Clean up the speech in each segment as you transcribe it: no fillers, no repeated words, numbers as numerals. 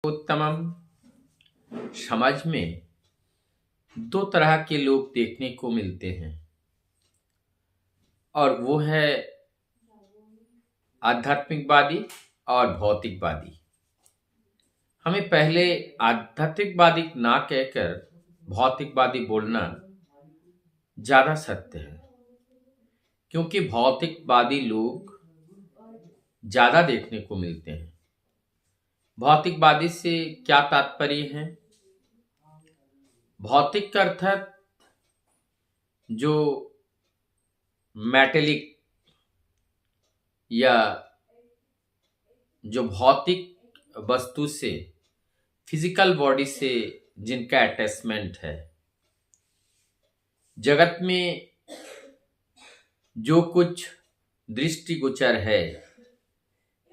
उत्तमम। समाज में दो तरह के लोग देखने को मिलते हैं और वो है आध्यात्मिकवादी और भौतिकवादी। हमें पहले आध्यात्मिकवादी ना कहकर भौतिकवादी बोलना ज्यादा सत्य है, क्योंकि भौतिकवादी लोग ज्यादा देखने को मिलते हैं। भौतिकवादी से क्या तात्पर्य है? भौतिक का अर्थात जो मेटेलिक या जो भौतिक वस्तु से, फिजिकल बॉडी से जिनका अटैचमेंट है। जगत में जो कुछ दृष्टिगोचर है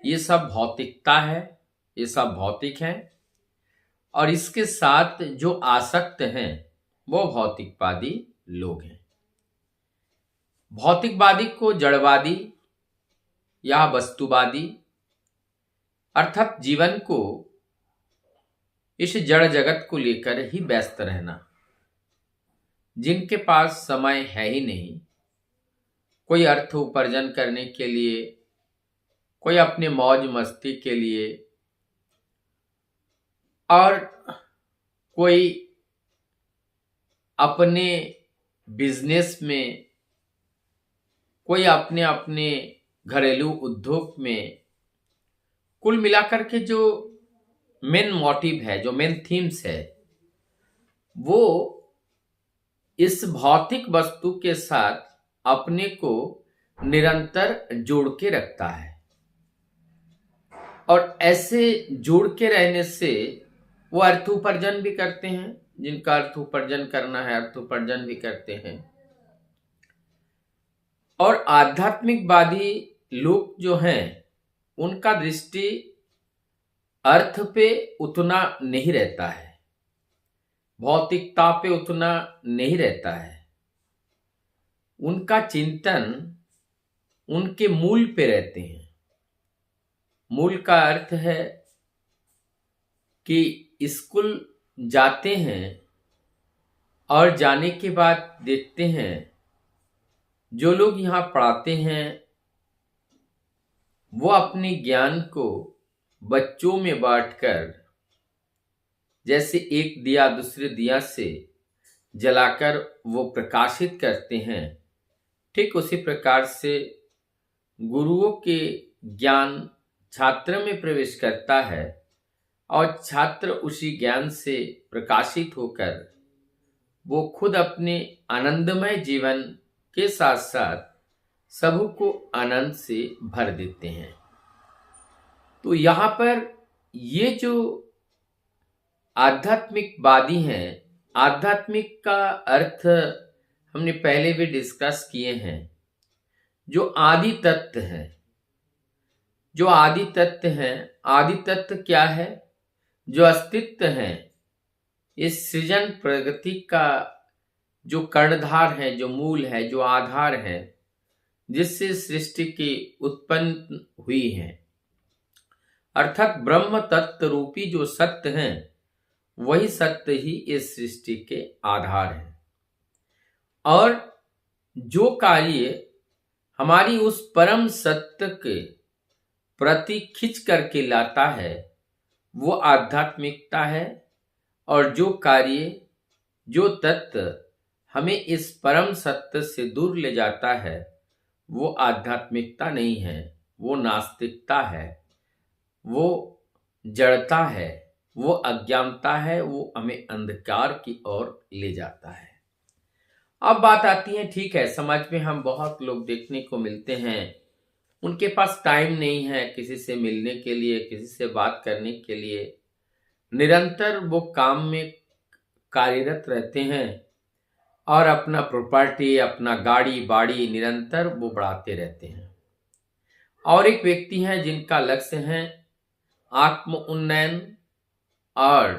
ये सब भौतिकता है, ये सब भौतिक है, और इसके साथ जो आसक्त हैं वो भौतिकवादी लोग हैं। भौतिकवादी को जड़वादी या वस्तुवादी अर्थात जीवन को इस जड़ जगत को लेकर ही व्यस्त रहना, जिनके पास समय है ही नहीं कोई अर्थ उपार्जन करने के लिए, कोई अपने मौज मस्ती के लिए, और कोई अपने बिजनेस में, कोई अपने अपने घरेलू उद्योग में। कुल मिलाकर के जो मेन मोटिव है, जो मेन थीम्स है, वो इस भौतिक वस्तु के साथ अपने को निरंतर जोड़ के रखता है। और ऐसे जोड़ के रहने से वो अर्थ उपार्जन भी करते हैं, जिनका अर्थ उपार्जन करना है अर्थ उपार्जन भी करते हैं। और आध्यात्मिकवादी लोग जो हैं उनका दृष्टि अर्थ पे उतना नहीं रहता है, भौतिकता पे उतना नहीं रहता है। उनका चिंतन उनके मूल पे रहते हैं। मूल का अर्थ है कि स्कूल जाते हैं और जाने के बाद देखते हैं जो लोग यहाँ पढ़ाते हैं वो अपने ज्ञान को बच्चों में बांटकर, जैसे एक दिया दूसरे दिया से जलाकर वो प्रकाशित करते हैं, ठीक उसी प्रकार से गुरुओं के ज्ञान छात्र में प्रवेश करता है और छात्र उसी ज्ञान से प्रकाशित होकर वो खुद अपने आनंदमय जीवन के साथ साथ सबको आनंद से भर देते हैं। तो यहाँ पर ये जो आध्यात्मिकवादी हैं, आध्यात्मिक का अर्थ हमने पहले भी डिस्कस किए हैं। जो आदि तत्व हैं, जो आदि तत्व हैं, आदि तत्व क्या है? जो अस्तित्व है, इस सृजन प्रगति का जो कर्णधार है, जो मूल है, जो आधार है, जिससे सृष्टि की उत्पन्न हुई है, अर्थात ब्रह्म तत्व रूपी जो सत्य है वही सत्य ही इस सृष्टि के आधार है। और जो कार्य हमारी उस परम सत्य के प्रति खिंच करके लाता है वो आध्यात्मिकता है। और जो कार्य, जो तत्व हमें इस परम सत्य से दूर ले जाता है वो आध्यात्मिकता नहीं है, वो नास्तिकता है, वो जड़ता है, वो अज्ञानता है, वो हमें अंधकार की ओर ले जाता है। अब बात आती है, ठीक है, समाज में हम बहुत लोग देखने को मिलते हैं, उनके पास टाइम नहीं है किसी से मिलने के लिए, किसी से बात करने के लिए। निरंतर वो काम में कार्यरत रहते हैं और अपना प्रॉपर्टी, अपना गाड़ी बाड़ी निरंतर वो बढ़ाते रहते हैं। और एक व्यक्ति हैं जिनका लक्ष्य है आत्म उन्नयन और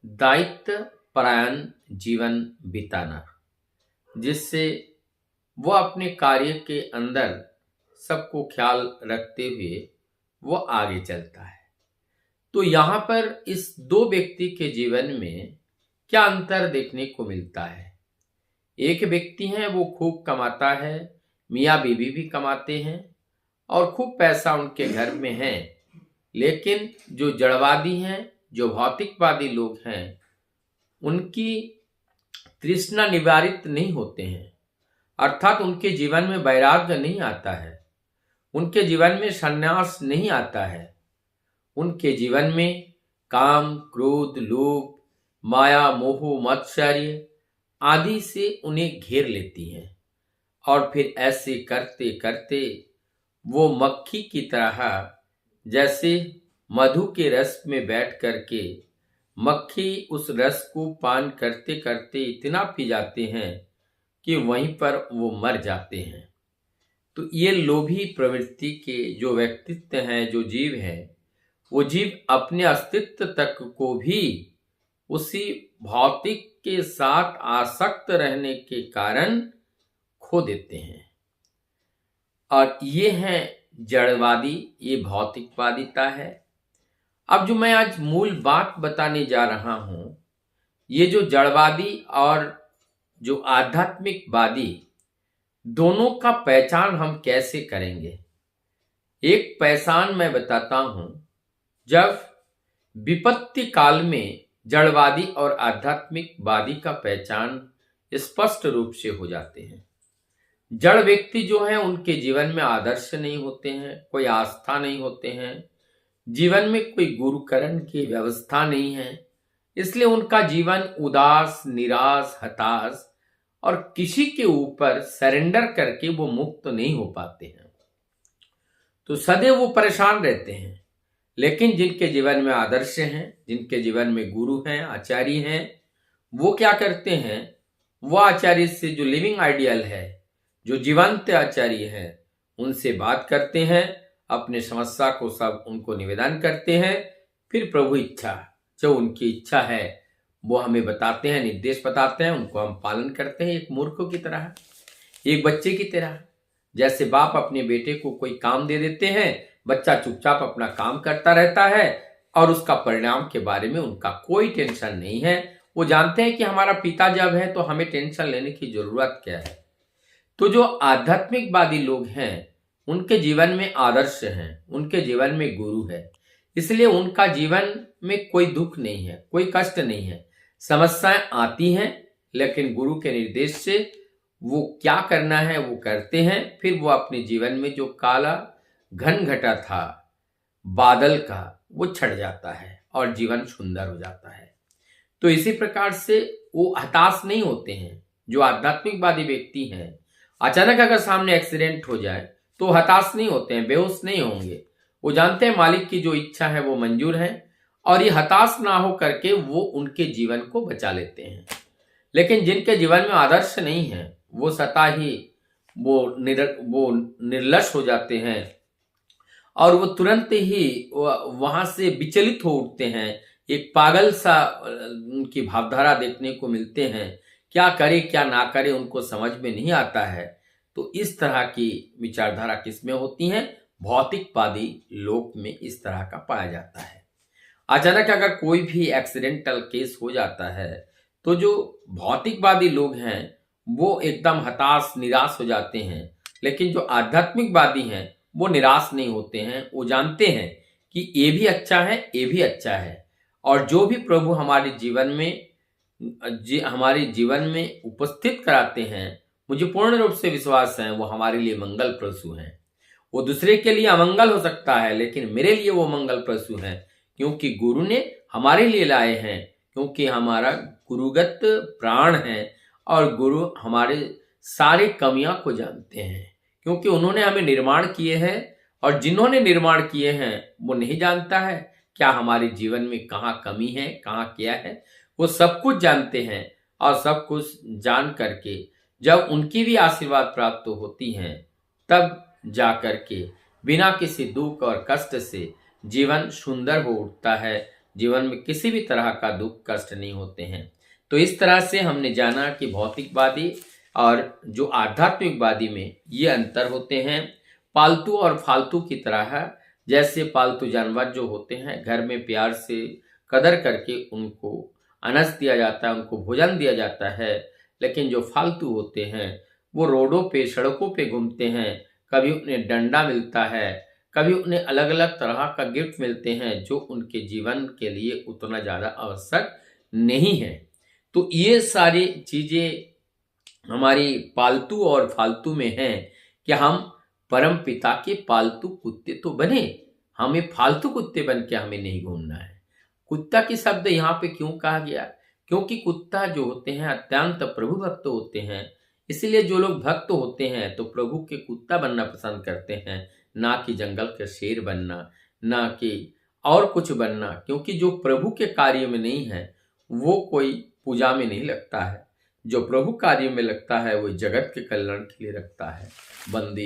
दायित्व परायण जीवन बिताना, जिससे वो अपने कार्य के अंदर सबको ख्याल रखते हुए वो आगे चलता है। तो यहाँ पर इस दो व्यक्ति के जीवन में क्या अंतर देखने को मिलता है। एक व्यक्ति है वो खूब कमाता है, मियाँ बीवी भी कमाते हैं और खूब पैसा उनके घर में है, लेकिन जो जड़वादी हैं, जो भौतिकवादी लोग हैं, उनकी तृष्णा निवारित नहीं होते हैं, अर्थात उनके जीवन में वैराग्य नहीं आता है, उनके जीवन में संन्यास नहीं आता है। उनके जीवन में काम, क्रोध, लोभ, माया, मोह, मत्सर्य आदि से उन्हें घेर लेती हैं और फिर ऐसे करते करते वो मक्खी की तरह, जैसे मधु के रस में बैठ करके मक्खी उस रस को पान करते करते इतना पी जाते हैं कि वहीं पर वो मर जाते हैं। तो ये लोभी प्रवृत्ति के जो व्यक्तित्व हैं, जो जीव हैं, वो जीव अपने अस्तित्व तक को भी उसी भौतिक के साथ आसक्त रहने के कारण खो देते हैं। और ये है जड़वादी, ये भौतिकवादिता है। अब जो मैं आज मूल बात बताने जा रहा हूं, ये जो जड़वादी और जो आध्यात्मिकवादी, दोनों का पहचान हम कैसे करेंगे। एक पहचान मैं बताता हूं, जब विपत्ति काल में जड़वादी और आध्यात्मिकवादी का पहचान स्पष्ट रूप से हो जाते हैं। जड़ व्यक्ति जो हैं उनके जीवन में आदर्श नहीं होते हैं, कोई आस्था नहीं होते हैं, जीवन में कोई गुरुकरण की व्यवस्था नहीं है, इसलिए उनका जीवन उदास, निराश, हताश और किसी के ऊपर सरेंडर करके वो मुक्त नहीं हो पाते हैं। तो सदैव वो परेशान रहते हैं। लेकिन जिनके जीवन में आदर्श हैं, जिनके जीवन में गुरु हैं, आचार्य हैं, वो क्या करते हैं, वो आचार्य से जो लिविंग आइडियल है, जो जीवंत आचार्य है, उनसे बात करते हैं, अपने समस्या को सब उनको निवेदन करते हैं, फिर प्रभु इच्छा, जो उनकी इच्छा है वो हमें बताते हैं, निर्देश बताते हैं, उनको हम पालन करते हैं, एक मूर्ख की तरह, एक बच्चे की तरह। जैसे बाप अपने बेटे को कोई काम दे देते हैं, बच्चा चुपचाप अपना काम करता रहता है और उसका परिणाम के बारे में उनका कोई टेंशन नहीं है। वो जानते हैं कि हमारा पिता जब है तो हमें टेंशन लेने की जरूरत क्या है। तो जो आध्यात्मिकवादी लोग हैं, उनके जीवन में आदर्श हैं, उनके जीवन में गुरु है, इसलिए उनका जीवन में कोई दुख नहीं है, कोई कष्ट नहीं है। समस्याएं आती हैं, लेकिन गुरु के निर्देश से वो क्या करना है वो करते हैं। फिर वो अपने जीवन में जो काला घन घटा था बादल का, वो छट जाता है और जीवन सुंदर हो जाता है। तो इसी प्रकार से वो हताश नहीं होते हैं। जो आध्यात्मिकवादी व्यक्ति हैं, अचानक अगर सामने एक्सीडेंट हो जाए तो हताश नहीं होते हैं, बेहोश नहीं होंगे। वो जानते हैं मालिक की जो इच्छा है वो मंजूर है और ये हताश ना हो करके वो उनके जीवन को बचा लेते हैं। लेकिन जिनके जीवन में आदर्श नहीं है, वो सता ही वो निर्लस हो जाते हैं और वो तुरंत ही वहां से विचलित हो उठते हैं। एक पागल सा उनकी भावधारा देखने को मिलते हैं, क्या करे क्या ना करे उनको समझ में नहीं आता है। तो इस तरह की विचारधारा किसमें होती है, भौतिकवादी लोक में इस तरह का पाया जाता है। अचानक अगर कोई भी एक्सीडेंटल केस हो जाता है तो जो भौतिकवादी लोग हैं वो एकदम हताश, निराश हो जाते हैं। लेकिन जो आध्यात्मिकवादी हैं वो निराश नहीं होते हैं। वो जानते हैं कि ये भी अच्छा है, ये भी अच्छा है, और जो भी प्रभु हमारे जीवन में उपस्थित कराते हैं, मुझे पूर्ण रूप से विश्वास है वो हमारे लिए मंगल प्रसू हैं। वो दूसरे के लिए अमंगल हो सकता है, लेकिन मेरे लिए वो मंगल प्रसू हैं, क्योंकि गुरु ने हमारे लिए लाए हैं, क्योंकि हमारा गुरुगत प्राण है और गुरु हमारे सारे कमियां को जानते हैं, क्योंकि उन्होंने हमें निर्माण किए हैं। और जिन्होंने निर्माण किए हैं वो नहीं जानता है क्या हमारे जीवन में कहाँ कमी है, कहाँ क्या है, वो सब कुछ जानते हैं। और सब कुछ जान करके जब उनकी भी आशीर्वाद प्राप्त होती हैं, तब जा करके बिना किसी दुख और कष्ट से जीवन सुंदर हो उठता है। जीवन में किसी भी तरह का दुख कष्ट नहीं होते हैं। तो इस तरह से हमने जाना कि भौतिकवादी और जो आध्यात्मिकवादी में ये अंतर होते हैं। पालतू और फालतू की तरह जैसे पालतू जानवर जो होते हैं घर में प्यार से कदर करके उनको अनाज दिया जाता है, उनको भोजन दिया जाता है। लेकिन जो फालतू होते हैं वो रोडों पे सड़कों पे घूमते हैं, कभी उन्हें डंडा मिलता है, कभी उन्हें अलग अलग तरह का गिफ्ट मिलते हैं जो उनके जीवन के लिए उतना ज़्यादा आवश्यक नहीं है। तो ये सारी चीज़ें हमारी पालतू और फालतू में हैं कि हम परम पिता के पालतू कुत्ते तो बने, हमें फालतू कुत्ते बन के हमें नहीं घूमना है। कुत्ता की शब्द यहाँ पे क्यों कहा गया? क्योंकि कुत्ता जो होते हैं अत्यंत प्रभु भक्त होते हैं। इसलिए जो लोग भक्त होते हैं तो प्रभु के कुत्ता बनना पसंद करते हैं, ना कि जंगल के शेर बनना, ना कि और कुछ बनना। क्योंकि जो प्रभु के कार्य में नहीं है वो कोई पूजा में नहीं लगता है, जो प्रभु कार्य में लगता है वो जगत के कल्याण के लिए रखता है। बंदी